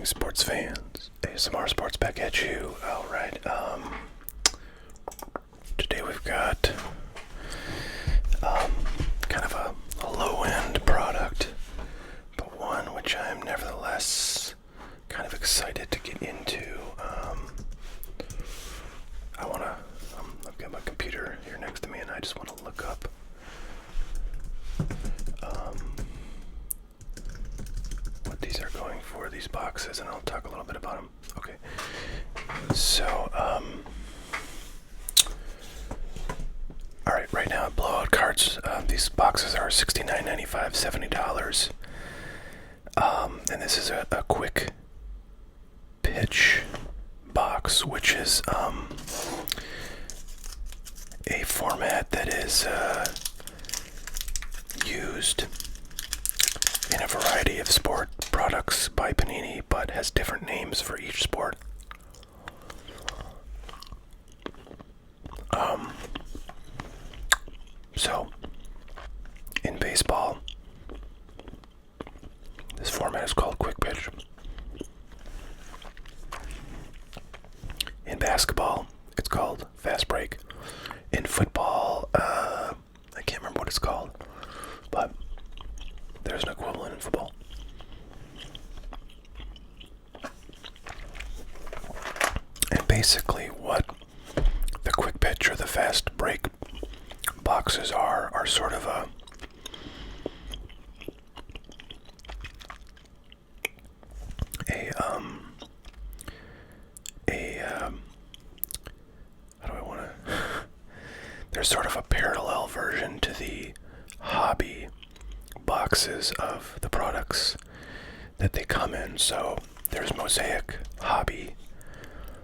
morning, sports fans. ASMR Sports back at you. Alright, today we've got kind of a low-end product, but one which I'm nevertheless kind of excited to get into. I've got my computer here next to me and I just want to look up what these are going for, these boxes, and I'll talk a little bit about them. Okay, so alright, right now blowout cards, these boxes are $69.95, $70, and this is a quick pitch box, which is a format that is used in a variety of sport products by Panini, but has different names for each sport. So, in baseball, this format is called quick pitch. In basketball, it's called fast break. In football, I can't remember what it's called, but there's an equivalent in football. And basically what the quick pitch or the fast break boxes are sort of a how do I want to there's sort of a parallel version to the hobby boxes of the products that they come in. So there's Mosaic hobby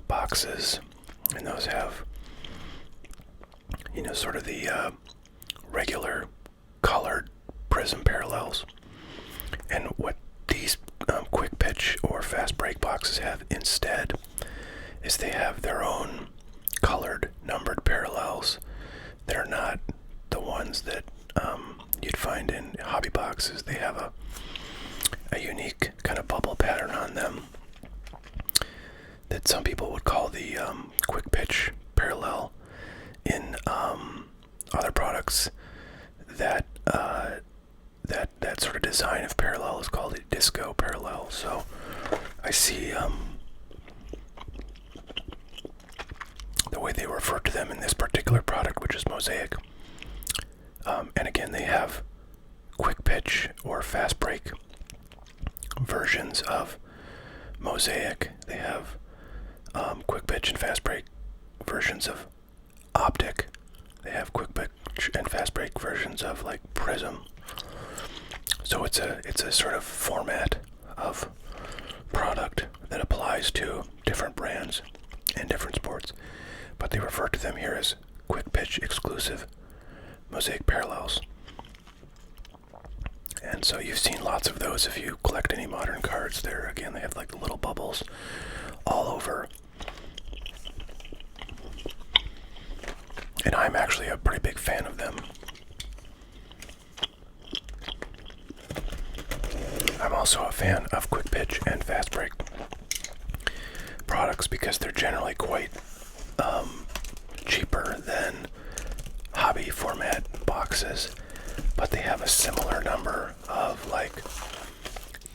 boxes, and those have, you know, sort of the regular colored Prism parallels. And what these quick pitch or fast break boxes have instead is they have their own colored numbered parallels. They're not the ones that you'd find in hobby boxes. They have a unique kind of bubble pattern on them that some people would call the quick pitch parallel. In other products, that sort of design of parallel is called a disco parallel. So I see the way they refer to them in this particular product, which is Mosaic. And again, they have quick pitch or fast break versions of Mosaic. They have quick pitch and fast break versions of Optic. They have quick pitch and fast break versions of like Prism. So it's a sort of format of product that applies to different brands and different sports, but they refer to them here as quick pitch exclusive Mosaic parallels. And so you've seen lots of those if you collect any modern cards. There again, they have like the little bubbles all over. And I'm actually a pretty big fan of them. I'm also a fan of quick pitch and fast break products because they're generally quite cheaper than hobby format boxes, but they have a similar number of like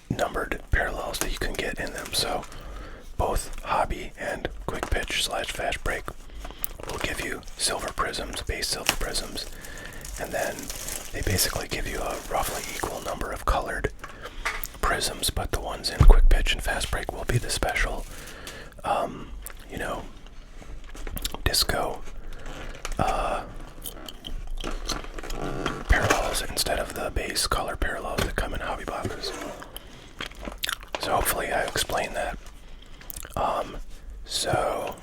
numbered parallels that you can get in them. So both hobby and quick pitch / fast break will give you silver prisms, base silver prisms, and then they basically give you a roughly equal number of colored prisms, but the ones in quick pitch and fast break will be the special you know, disco parallels instead of the base color parallels that come in hobby boxes. So hopefully I explained that. So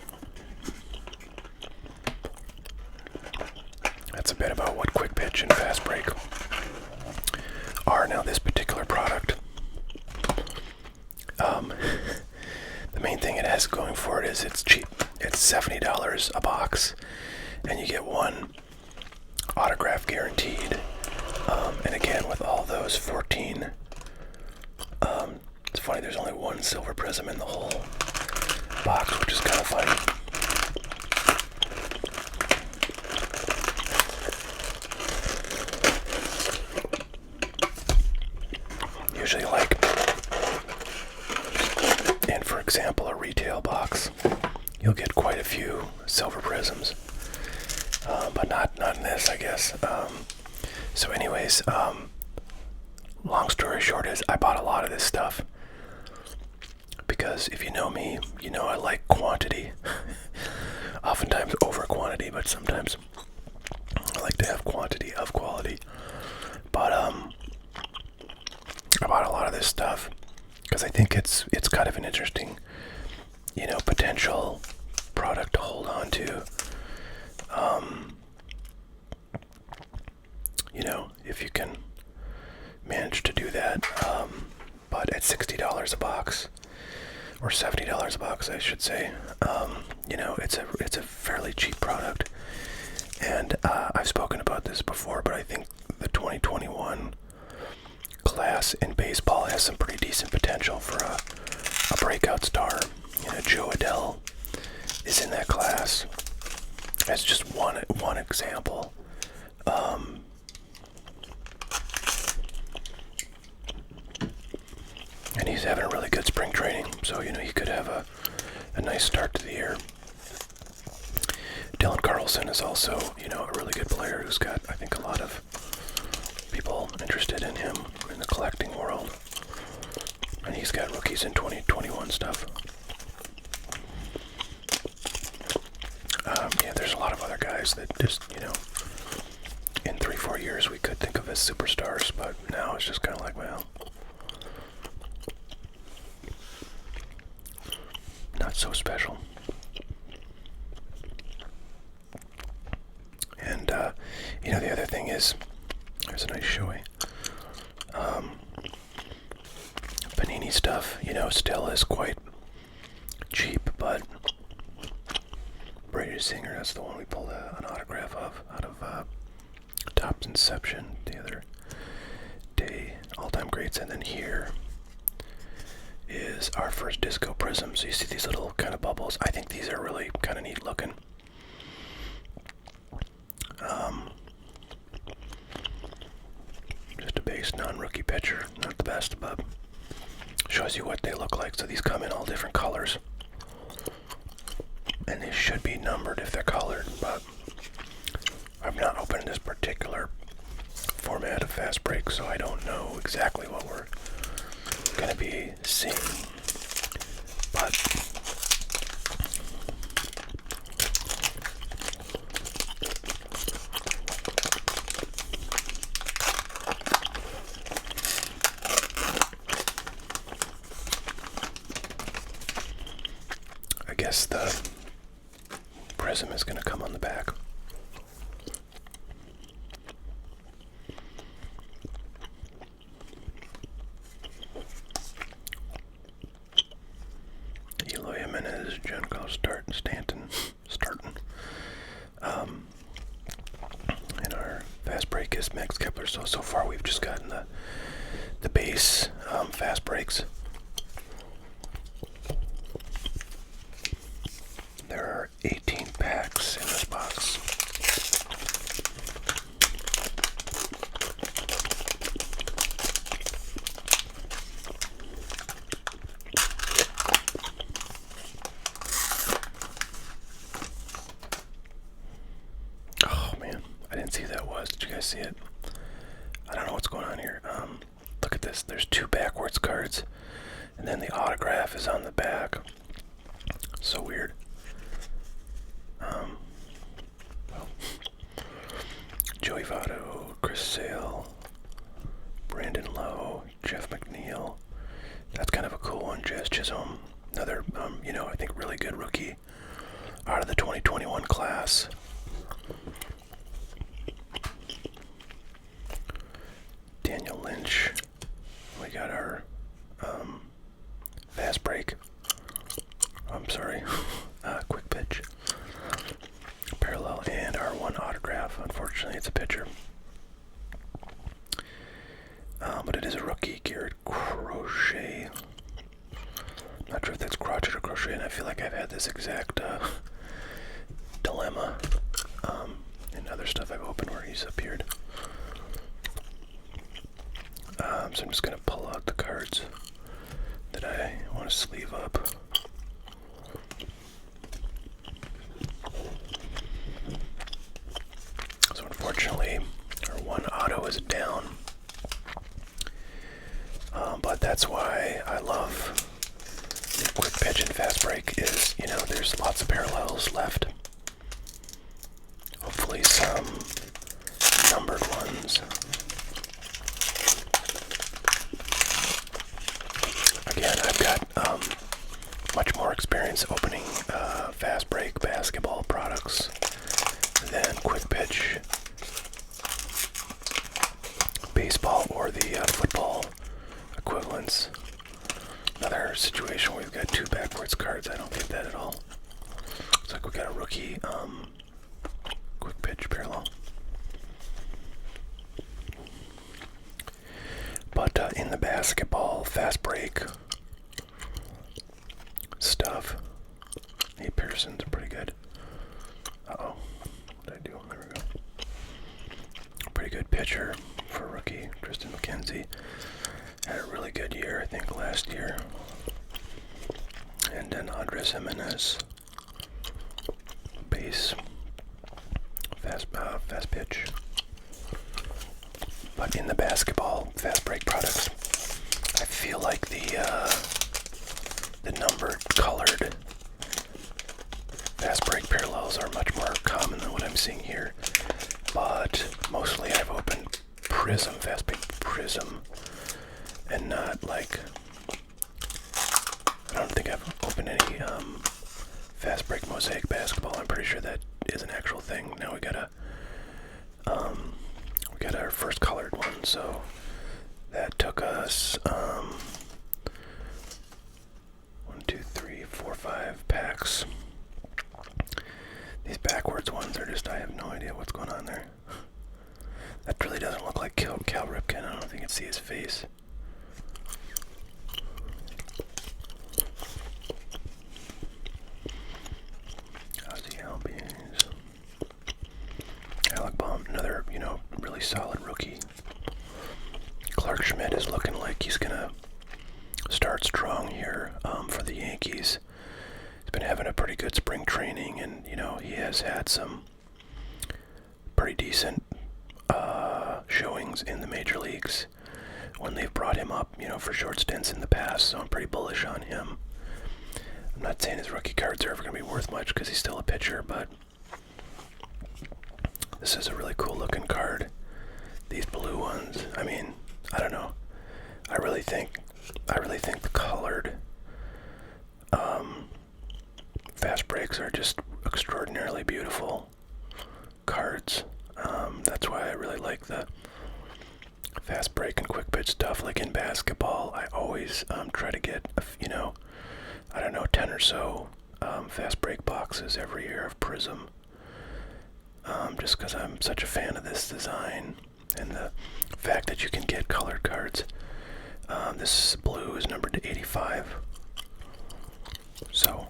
that's a bit about what quick pitch and fast break are. Now this particular product, the main thing it has going for it is it's cheap. It's $70 a box, and you get one autograph guaranteed. And again, with all those 14 funny, there's only one silver prism in the whole box, which is kind of funny. Usually, like, in, for example, a retail box, you'll get quite a few silver prisms, but not in this, I guess. So anyways, long story short is I bought a lot of this stuff because if you know me, you know I like quantity. Oftentimes over quantity, but sometimes I like to have quantity of quality. But I bought a lot of this stuff because I think it's kind of an interesting, potential product to hold on to. If you can manage to do that. But at $60 a box, or $70 a box, I should say, it's a fairly cheap product. And I've spoken about this before, but I think the 2021 class in baseball has some pretty decent potential for a breakout star. Joe Adell is in that class. That's just one example. And he's having a really good spring training, so he could have a nice start to the year. Dylan Carlson is also, a really good player who's got, I think, a lot of people interested in him in the collecting world. And he's got rookies in 2021 stuff. There's a lot of other guys that just, in 3-4 years we could think of as superstars, but now it's just kind of like, well, not so special. And, the other thing is, there's a nice showy. Panini stuff, still is quite cheap, but Brady Singer, that's the one we pulled an autograph of out of Topps Inception the other day. All-time greats. And then here is our first disco prism. So you see these little kind of bubbles. I think these are really kind of neat looking. Just a base non-rookie pitcher. Not the best, but shows you what they look like. So these come in all different colors. And they should be numbered if they're colored, but I've not opened this particular format of fast break, so I don't know exactly what we're going to be seeing. But I guess the Prism is going to come on the back. Eloy Jimenez, Junko Stanton starting. And our fast break is Max Kepler. So far we've just gotten the base fast breaks. There are 18 packs in this box. Oh man, I didn't see who that was. Did you guys see it? I don't know what's going on here. Look at this. There's 2 backwards cards, and then the autograph is on the back. So weird. Joey Votto, Chris Sale, Brandon Lowe, Jeff McNeil. That's kind of a cool one. Jazz Chisholm, another, I think really good rookie out of the 2021 class. Daniel Lynch. We got our fast break. I'm sorry, quick pitch. Parallel, and our one autograph. Unfortunately, it's a pitcher. But it is a rookie, Garrett Crochet. likes crochet or crochet, and I feel like I've had this exact dilemma in other stuff I've opened where he's appeared. So I'm just going to pull out the cards that I want to sleeve up. So unfortunately, our one auto is down. But that's why I love quick pitch and fast break is, you know, there's lots of parallels left. Hopefully some numbered ones. Again, I've got much more experience opening fast break basketball products than quick pitch baseball or the football equivalents. Another situation where we've got two backwards cards. I don't get that at all. Looks like we got a rookie quick pitch parallel. But in the basketball fast break stuff, Nate Pearson's pretty good. Uh-oh. What did I do? There we go. Pretty good pitcher for a rookie. Tristan McKenzie had a really good year, I think, last year. And then Andres Jimenez, base, fast pitch. But in the basketball fast break products, I feel like the numbered, colored fast break parallels are much more common than what I'm seeing here. But mostly I've opened Prism, fast break Prism, and not like, I don't think I've opened any fast break Mosaic basketball. I'm pretty sure that is an actual thing. Now we got our first colored one, so that took us 1, 2, 3, 4, 5 packs. These backwards ones are just, I have no idea what's going on there. That really doesn't look like Cal Ripken. I don't think I can see his face. Alec Baum, another, really solid rookie. Clark Schmidt is looking like he's gonna start strong here for the Yankees. He's been having a pretty good spring training, and he has had some pretty decent showings in the major leagues when they've brought him up, for short stints in the past. So I'm pretty bullish on him. I'm not saying his rookie cards are ever going to be worth much because he's still a pitcher, but this is a really cool looking card. These blue ones, I mean, I don't know. I really think the colored fast breaks are just extraordinarily beautiful cards. That's why I really like the fast break and quick pitch stuff. Like in basketball, I always try to get, 10 or so fast break boxes every year of Prism. Just because I'm such a fan of this design and the fact that you can get colored cards. This blue is numbered to 85. So,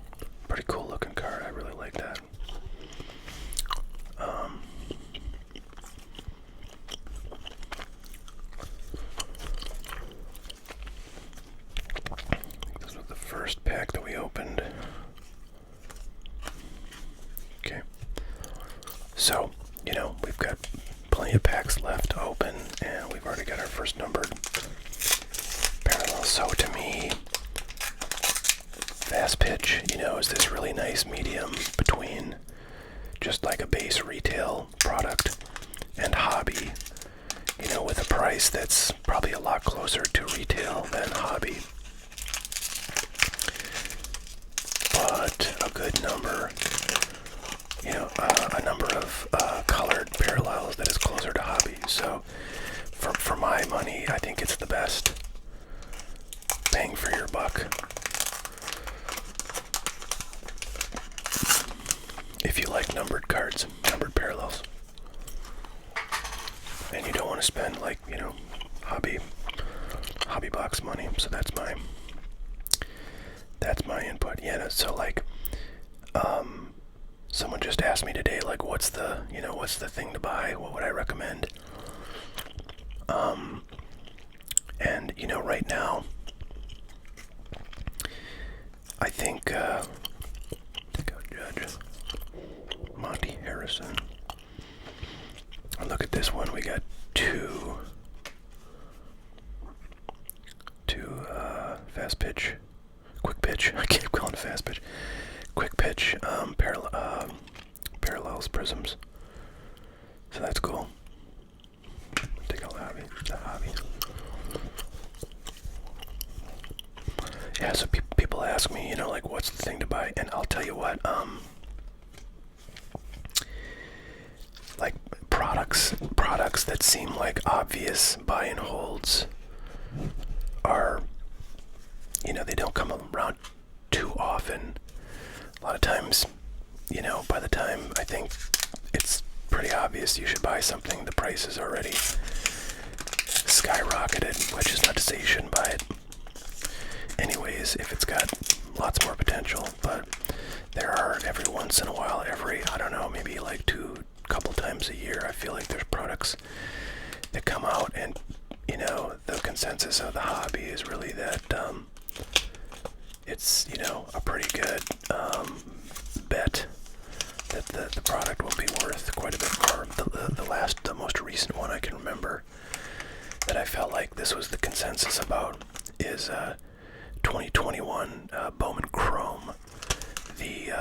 pretty cool looking card. I really like that. This was the first pack that we opened. Okay. So, we've got plenty of packs left to open, and we've already got our first numbered parallel. So to me, fast pitch, is this really nice medium between just like a base retail product and hobby, with a price that's probably a lot closer to retail than hobby. But a good number, a number of colored parallels that is closer to hobby. So for my money, I think it's the best bang for your buck. If you like numbered cards, numbered parallels, and you don't want to spend hobby box money. So that's my So like, someone just asked me today, like, what's the thing to buy? What would I recommend? And right now, I think, take out Judge Monty Harrison. And look at this one. We got two fast pitch, quick pitch. I keep calling it fast pitch. Quick pitch, parallels, prisms. So that's cool. Take out the hobby. Yeah, so people ask me, like, what's the thing to buy? And I'll tell you what, like, products that seem like obvious buy and holds are, they don't come around too often. A lot of times, by the time I think it's pretty obvious you should buy something, the price is already skyrocketed, which is not to say you shouldn't buy it anyways if it's got lots more potential. But there are, every once in a while, I don't know, maybe like couple times a year, I feel like there's products that come out, and the consensus of the hobby is really that it's a pretty good bet that the product will be worth quite a bit more. The most recent one I can remember that I felt like this was the consensus about is 2021 Bowman Chrome, the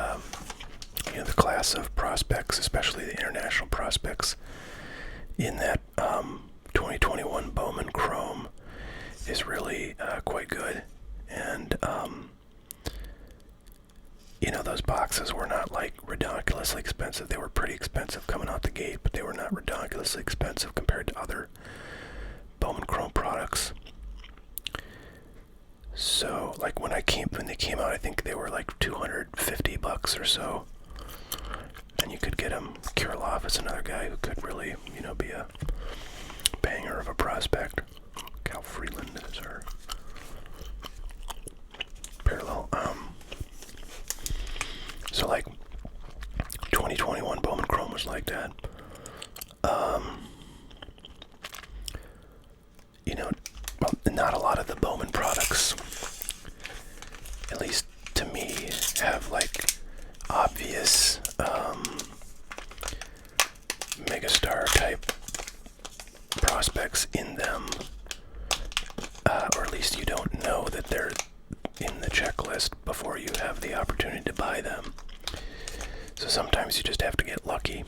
class of prospects, especially the international prospects in that 2021 Bowman Chrome is really quite good. And those boxes were not like ridiculously expensive. They were pretty expensive coming out the gate, but they were not ridiculously expensive compared to other Bowman Chrome products. So like when they came out, I think they were like $250 or so. And you could get him. Kirilov is another guy who could really, be a banger of a prospect. Cal Freeland is our parallel. So like 2021 Bowman Chrome was like that. Well, not a lot of the Bowman products, at least to me, have like obvious megastar type prospects in them, or at least you don't know that they're in the checklist before you have the opportunity to buy them. So sometimes you just have to get lucky.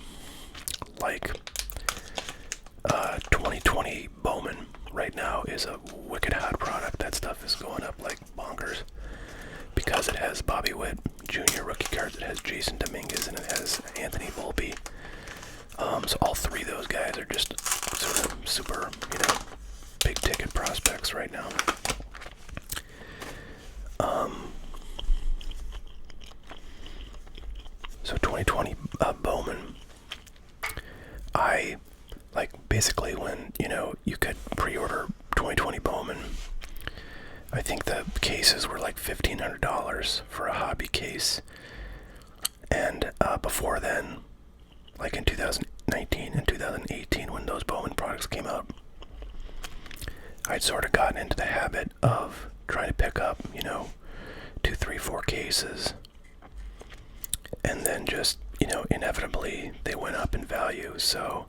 Like 2020 Bowman right now is a wicked hot product. That stuff is going up like bonkers because it has Bobby Witt Jr. rookie cards, it has Jason Dominguez, and it has Anthony Volpe. So all three of those guys are just sort of super, big ticket prospects right now. So 2020 Bowman, I like basically when you could pre-order 2020 Bowman, I think the cases were like $1,500 for a hobby case, and before then, like in 2019 and 2018 when those Bowman products came out, I'd sort of gotten into the habit of trying to pick up 2, 3, 4 cases, and then just inevitably they went up in value. So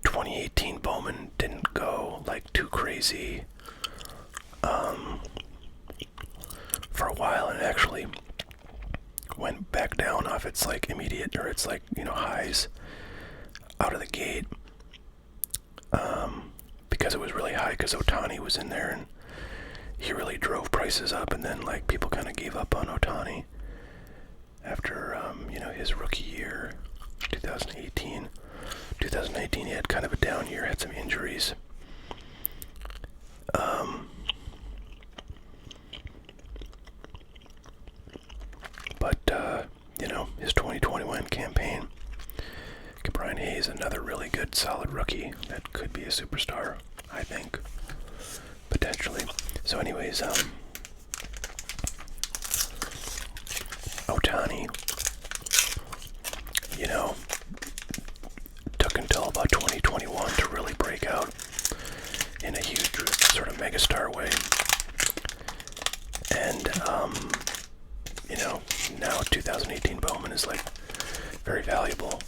2018 Bowman didn't go like too crazy for a while, and actually went back down off its like immediate, or its like highs out of the gate, because it was really high, because Ohtani was in there and he really drove prices up, and then like people kind of gave up on Ohtani after his rookie year. 2018 he had kind of a down year, had some injuries. But his 2021 campaign, Brian Hayes, another really good solid rookie that could be a superstar, I think, potentially. So anyways, Ohtani, you know, took until about 2021 to really break out in a huge sort of megastar way. And, you know, now 2018 Bowman is like very valuable.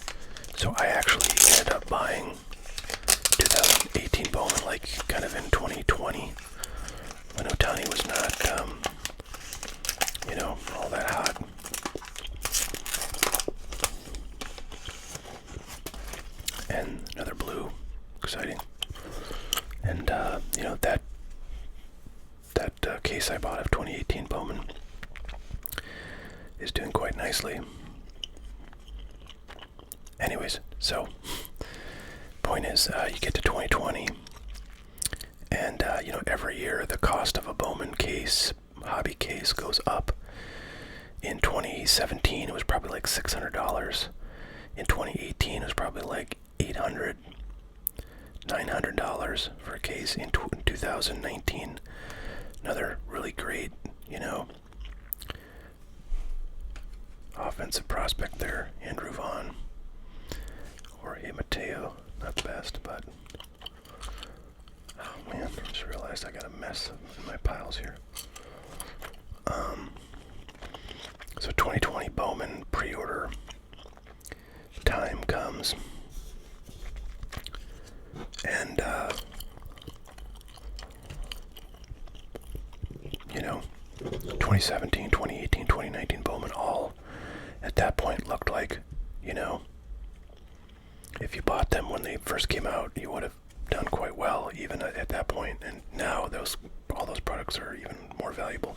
So I actually ended up buying 2018 Bowman like kind of in 2020 when Ohtani was not, you know, all that hot. And another blue, exciting. And, you know, that case I bought of 2018 Bowman is doing quite nicely. Anyways, so point is, you get to 2020, and you know, every year the cost of a Bowman case, hobby case, goes up. In 2017, it was probably like $600. In 2018, it was probably like $800, $900 for a case. In 2019, another really great, you know, offensive prospect there, Andrew Vaughn. Jorge Mateo, not the best, but oh man, I just realized I got a mess in my piles here. So 2020 Bowman pre-order time comes, and you know, 2017, 2018, 2019 Bowman all at that point looked like, you know, if you bought them when they first came out, you would have done quite well even at that point. And now all those products are even more valuable.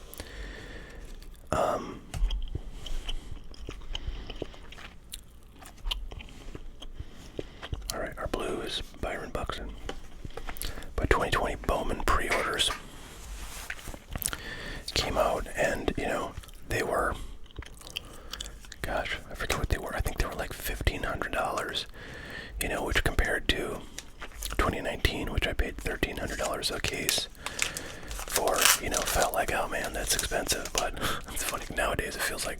All right, our blue is Byron Buxton. But 2020 Bowman pre-orders came out, and you know, they were, gosh, I forget what they were. I think they were like $1,500. You know, which compared to 2019, which I paid $1,300 a case for, you know, felt like, oh man, that's expensive. But it's funny, nowadays it feels like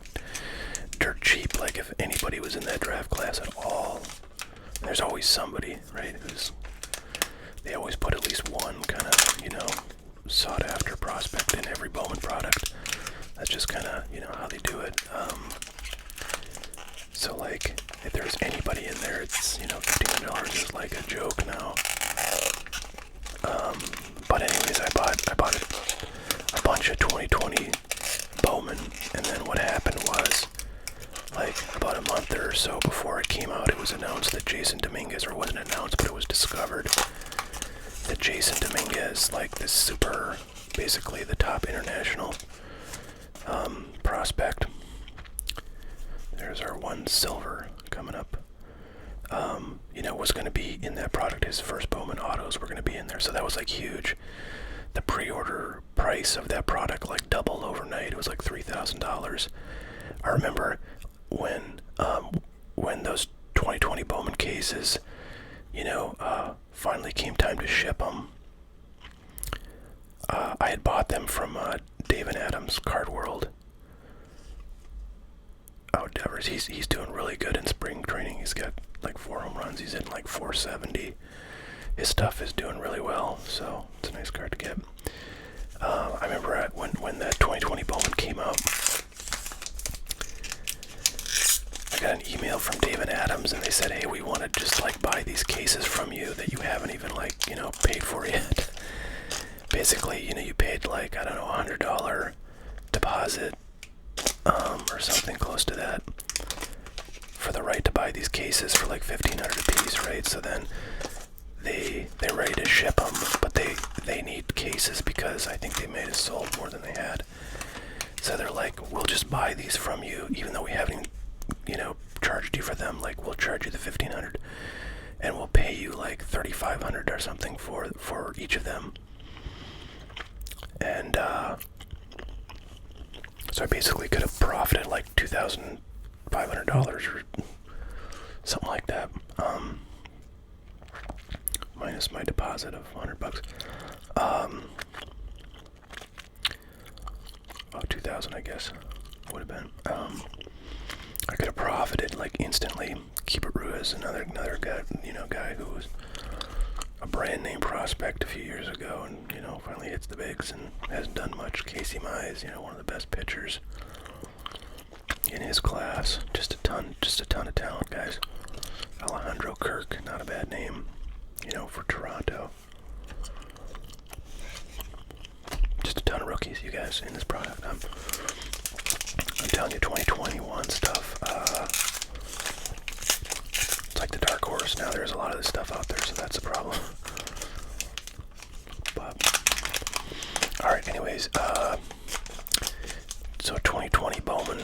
dirt cheap. Like if anybody was in that draft class at all, there's always somebody, right, they always put at least one kind of, you know, sought after prospect in every Bowman product. That's just kind of, you know, how they do it. So like, if there's anybody in there, it's, you know, $1,500 is like a joke now. But anyways, I bought a bunch of 2020 Bowman, and then what happened was, like about a month or so before it came out, it was announced that Jason Dominguez, or wasn't announced, but it was discovered that Jason Dominguez, like this super, basically the top international prospect. There's our one silver coming up. You know, was going to be in that product. His first Bowman autos were going to be in there, so that was like huge. The pre-order price of that product like doubled overnight. It was like $3,000. I remember when those 2020 Bowman cases, you know, finally came time to ship them. I had bought them from David Adams Card World. Oh, Devers, he's doing really good in spring training. He's got like 4 home runs. He's hitting like 470. His stuff is doing really well, so it's a nice card to get. I remember when that 2020 Bowman came out, I got an email from David Adams, and they said, hey, we want to just like buy these cases from you that you haven't even like, you know, paid for yet. Basically, you know, you paid like, I don't know, $100 deposit, or something close to that, for the right to buy these cases for like $1,500 a piece, right? So then they're ready to ship them, but they need cases because I think they may have sold more than they had. So they're like, we'll just buy these from you, even though we haven't, you know, charged you for them. Like, we'll charge you the $1,500, and we'll pay you like $3,500 or something for each of them. And so I basically could have profited like $2,500 or something like that, minus my deposit of $100. Oh, 2,000, I guess would have been. I could have profited like instantly. Keep It Ruiz, another guy, guy who was a brand name prospect a few years ago, and finally hits the bigs and hasn't done much. Casey Mize, one of the best pitchers in his class. Just a ton of talent, guys. Alejandro Kirk, not a bad name, for Toronto. Just a ton of rookies, you guys, in this product. I'm telling you, 2021 stuff. It's like the dark horse. Now there's a lot of this stuff out there, so that's a problem. But all right, anyways, so 2020 Bowman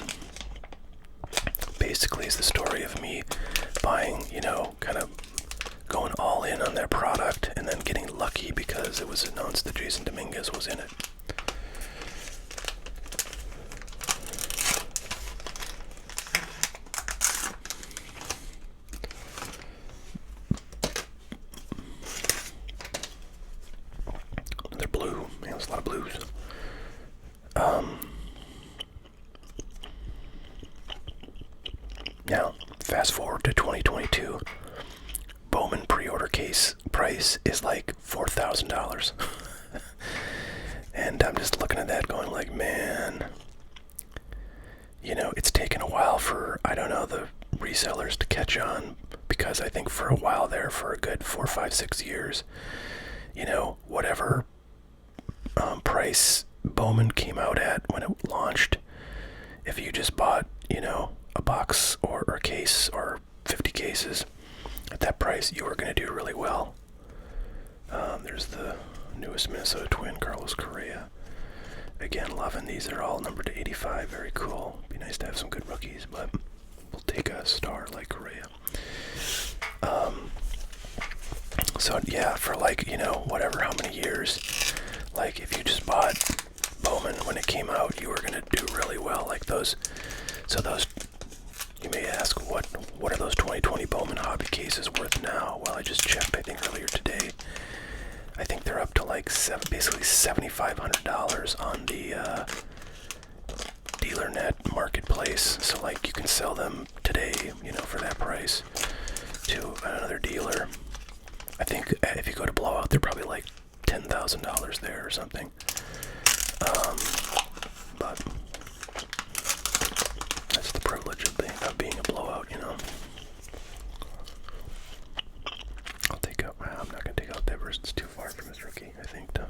basically is the story of me buying, kind of going all in on that product and then getting lucky because it was announced that Jason Dominguez was in it. They're blue. Man, there's a lot of blues. Now, fast forward to 2022. Bowman pre-order case price is like $4,000. And I'm just looking at that going like, man, it's taken a while for, I don't know, the resellers to catch on, because I think for a while there, for a good 4, 5, 6 years, whatever price Bowman came out at when it launched, if you just bought, a box or a case or 50 cases at that price, you were going to do really well. There's the newest Minnesota Twin, Carlos Correa. Again, loving these. They're all numbered to 85. Very cool. Be nice to have some good rookies, but we'll take a star like Correa. So yeah, for like, whatever, how many years, like if you just bought Bowman when it came out, you were going to do really well. Like those, you may ask, what are those 2020 Bowman hobby cases worth now? Well, I just checked, I think earlier today. I think they're up to like basically $7,500 on the DealerNet marketplace. So like you can sell them today, for that price to another dealer. I think if you go to Blowout, they're probably like $10,000 there or something. But that's the privilege of being a Blowout, I'll take out. I'm not gonna take out Devers. It's too far from his rookie, I think, to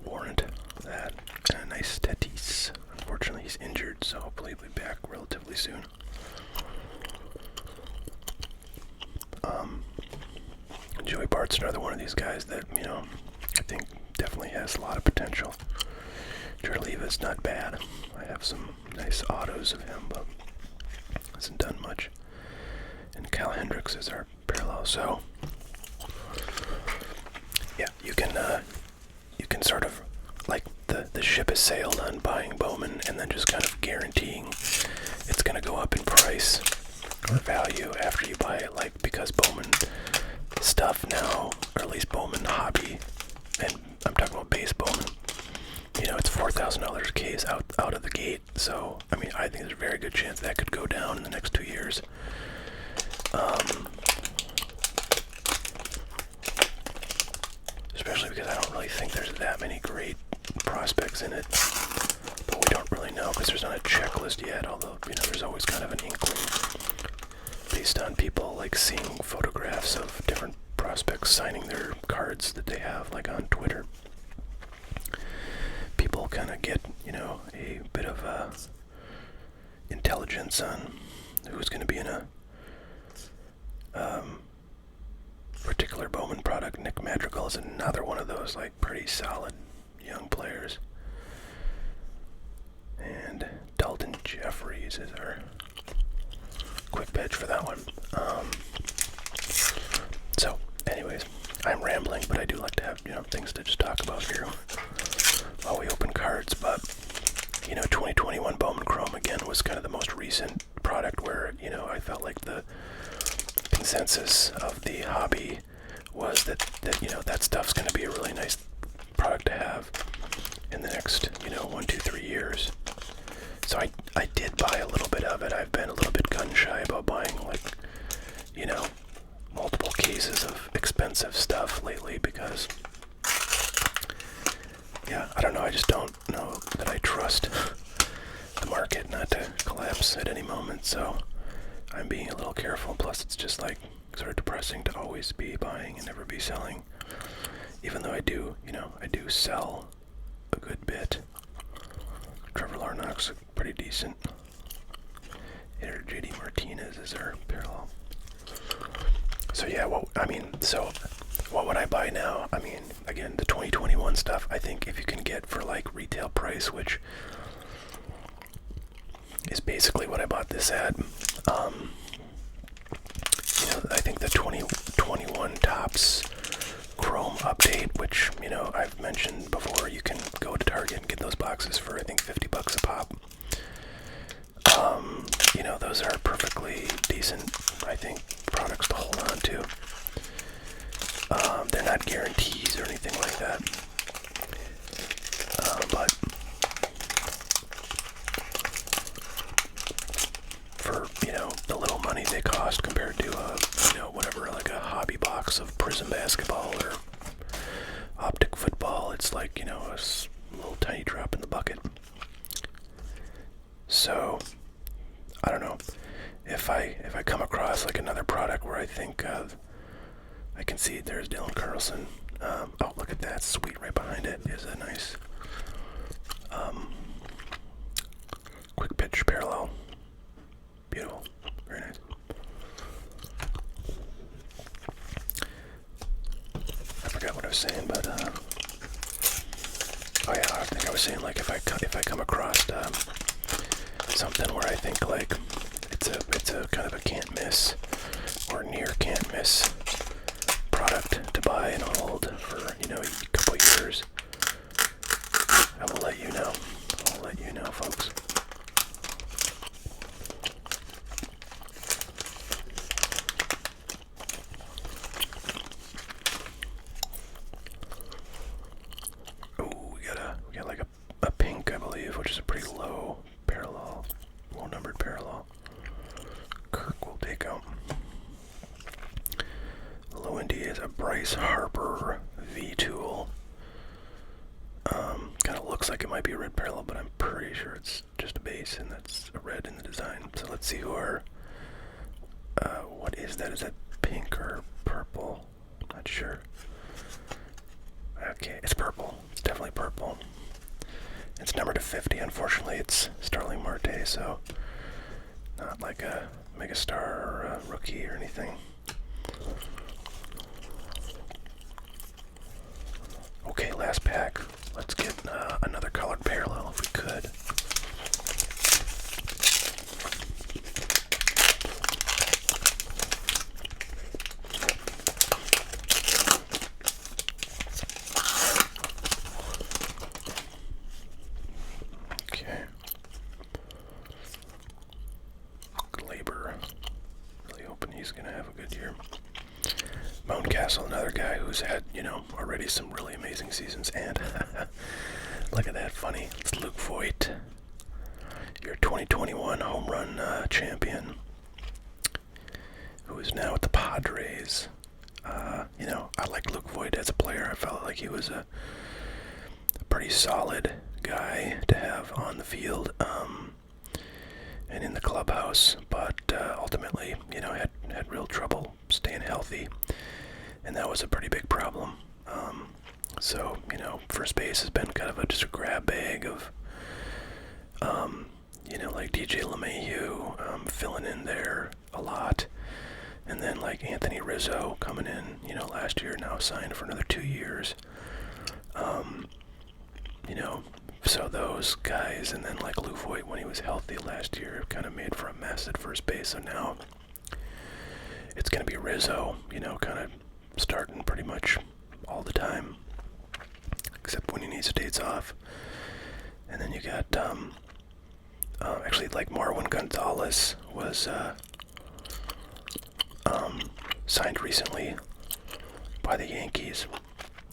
warrant that. And a nice Tatis. Unfortunately, he's injured, so hopefully he'll be back relatively soon. Joey Bart's another one of these guys that, I think definitely has a lot of potential. Jarleva's not bad. I have some nice autos of him, but hasn't done much. And Cal Hendricks is our parallel, so yeah, you can sort of, like, the ship has sailed on buying Bowman and then just kind of guaranteeing it's going to go up in price or value after you buy it, like, because Bowman stuff now, or at least Bowman hobby, and I'm talking about base Bowman, it's $4,000 a case out of the gate. So I mean, I think there's a very good chance that could go down in the next 2 years. Especially because I don't really think there's that many great prospects in it, but we don't really know because there's not a checklist yet, although there's always kind of an inkling based on people like seeing photographs of different prospects signing their cards that they have, like on Twitter. People kind of get, a bit of intelligence on who's going to be in a particular Bowman product. Nick Madrigal is another one of those, like, pretty solid young players. And Dalton Jeffries is our quick pitch for that one. So, anyways, I'm rambling, but I do like to have, things to just talk about here while we open cards. But, 2021 Bowman Chrome, again, was kind of the most recent product where, I felt like the consensus of the hobby was that that stuff's going to be a really nice product to have in the next, 1, 2, 3 years. So I did buy a little bit of it. I've been a little bit gun shy about buying, like, you know, multiple cases of expensive stuff lately because, yeah, I don't know, I just don't know that I trust the market not to collapse at any moment, so I'm being a little careful. Plus, it's just like sort of depressing to always be buying and never be selling, even though I do, you know, I do sell a good bit. Trevor Lawrence, pretty decent. Here, JD Martinez is our parallel. So yeah, what would I buy now? I mean, again, the 2021 stuff, I think if you can get for like retail price, which is basically what I bought this at, you know, I think the 2021 Topps Chrome update, which, you know, I've mentioned before, you can go to Target and get those boxes for, I think, $50 a pop. You know, those are perfectly decent, I think, products to hold on to. They're not guarantees or anything like that. But for, you know, the little money they cost compared to, you know, whatever, like a hobby box of Prism basketball or optic football, it's like, you know, a little tiny drop in the bucket. So, I don't know, if I come across like another product where I think I can see there's Dylan Carlson. Oh, look at that, sweet, right behind it is a nice quick pitch parallel. Beautiful, very nice. I forgot what I was saying, but oh yeah, I think I was saying, like, if I come across something where I think like it's a kind of a can't miss or near can't miss product to buy and hold for, you know, a couple years, I will let you know. I'll let you know, folks. Oh, we got like a pink, I believe, which is a pretty low parallel, low numbered parallel. Kirk will take out. Low Indy is a Bryce Harper V-Tool. Kind of looks like it might be a red parallel, but I'm pretty sure it's just a base, and that's a red in the design. So let's see who our, what is that? Is that pink or purple? I'm not sure. Okay, it's purple. It's definitely purple. It's numbered to 50. Unfortunately, it's Starling Marte, so not like a megastar or a rookie or anything. Okay, last pack. Let's get another colored parallel if we could. Okay. Glaber. Really hoping he's gonna have a good year. Mountcastle, another guy who's had, you know, already some really amazing seasons. And look at that, funny. It's Luke Voigt, your 2021 home run champion, who is now at the Padres. You know, I like Luke Voigt as a player. I felt like he was a pretty solid guy to have on the field and in the clubhouse, but ultimately, you know, had real trouble staying healthy, and that was a pretty big problem. So, you know, first base has been kind of just a grab bag of, you know, like DJ LeMahieu filling in there a lot, and then like Anthony Rizzo coming in, you know, last year, now signed for another 2 years. You know, so those guys, and then like Luke Voigt when he was healthy last year, kind of made for a mess at first base. So now it's going to be Rizzo, you know, kind of starting pretty much all the time, except when he needs days off. And then you got, actually, like Marwin Gonzalez was signed recently by the Yankees,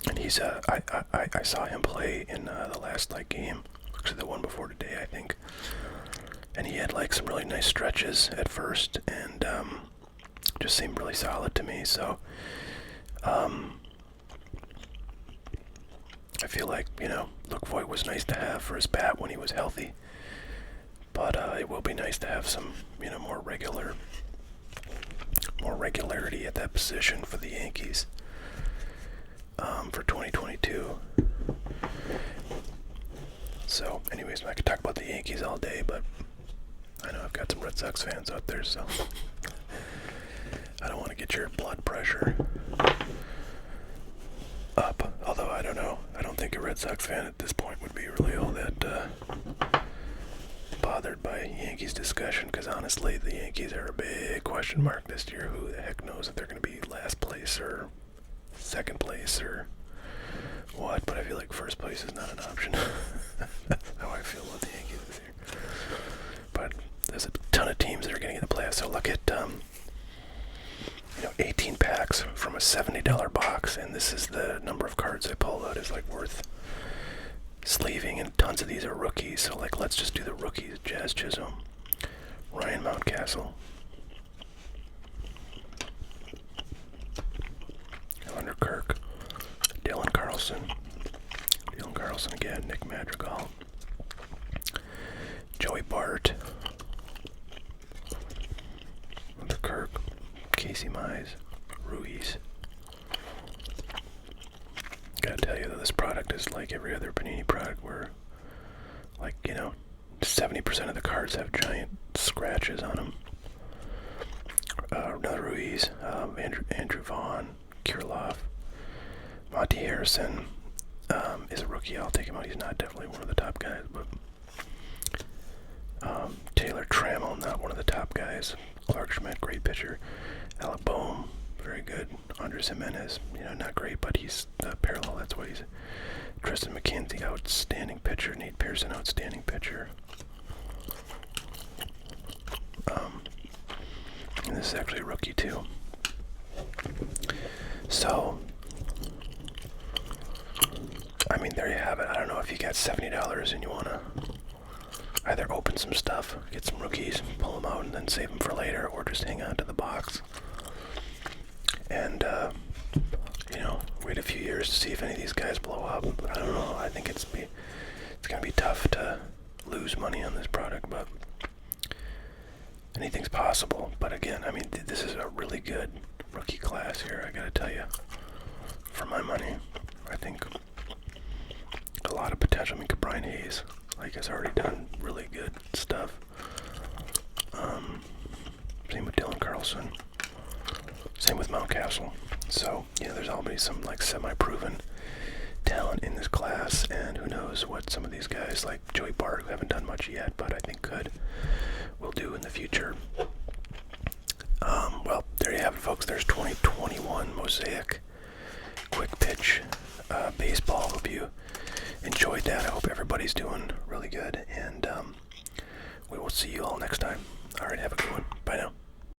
and he's I saw him play in the last like game, actually the one before today, I think. And he had like some really nice stretches at first, and just seemed really solid to me. So I feel like, Luke Voigt was nice to have for his bat when he was healthy, but it will be nice to have some, more regularity at that position for the Yankees for 2022. So, anyways, I could talk about the Yankees all day, but I know I've got some Red Sox fans out there, so I don't want to get your blood pressure up. Although, I don't know. I don't think a Red Sox fan at this point would be really all that bothered by Yankees discussion, because honestly, the Yankees are a big question mark this year. Who the heck knows if they're going to be last place or second place or what, but I feel like first place is not an option. That's how I feel about the Yankees this year. But there's a ton of teams that are getting in the playoffs. So look at 18 packs from a $70 box, and this is the number of cards I pulled out is like worth sleeving, and tons of these are rookies. So like, let's just do the rookies. Jazz Chisholm, Ryan Mountcastle, Hunter Kirk, Dylan Carlson again, Nick Madrigal, Joey Bart, Hunter Kirk, Casey Mize, Ruiz. Gotta tell you though, this product is like every other Panini product where, 70% of the cards have giant scratches on them. Another Ruiz, Andrew Vaughn, Kirilloff, Monty Harrison is a rookie. I'll take him out. He's not definitely one of the top guys, but Taylor Trammell, not one of the top guys. Clark Schmidt, great pitcher. Alec Boehm, very good. Andres Jimenez, not great, but he's parallel. That's why he's. Tristan McKenzie, outstanding pitcher. Nate Pearson, outstanding pitcher. And this is actually a rookie too. So, there you have it. I don't know if you got $70 and you want to either open some stuff, get some rookies, pull them out, and then save them for later, or just hang on to the box and wait a few years to see if any of these guys blow up. I don't know. I think it's gonna be tough to lose money on this product, but anything's possible. But again, this is a really good rookie class here. I gotta tell you, for my money, I think a lot of potential. Brian Hayes, has already done really good stuff. Same with Dylan Carlson. Same with Mountcastle. So, there's already some semi-proven talent in this class, and who knows what some of these guys like Joey Bart, who haven't done much yet, but I think will do in the future. Well, there you have it, folks. There's 2021 Mosaic quick pitch baseball. Hope you enjoyed that. I hope everybody's doing really good, and we will see you all next time. All right, have a good one. Bye now.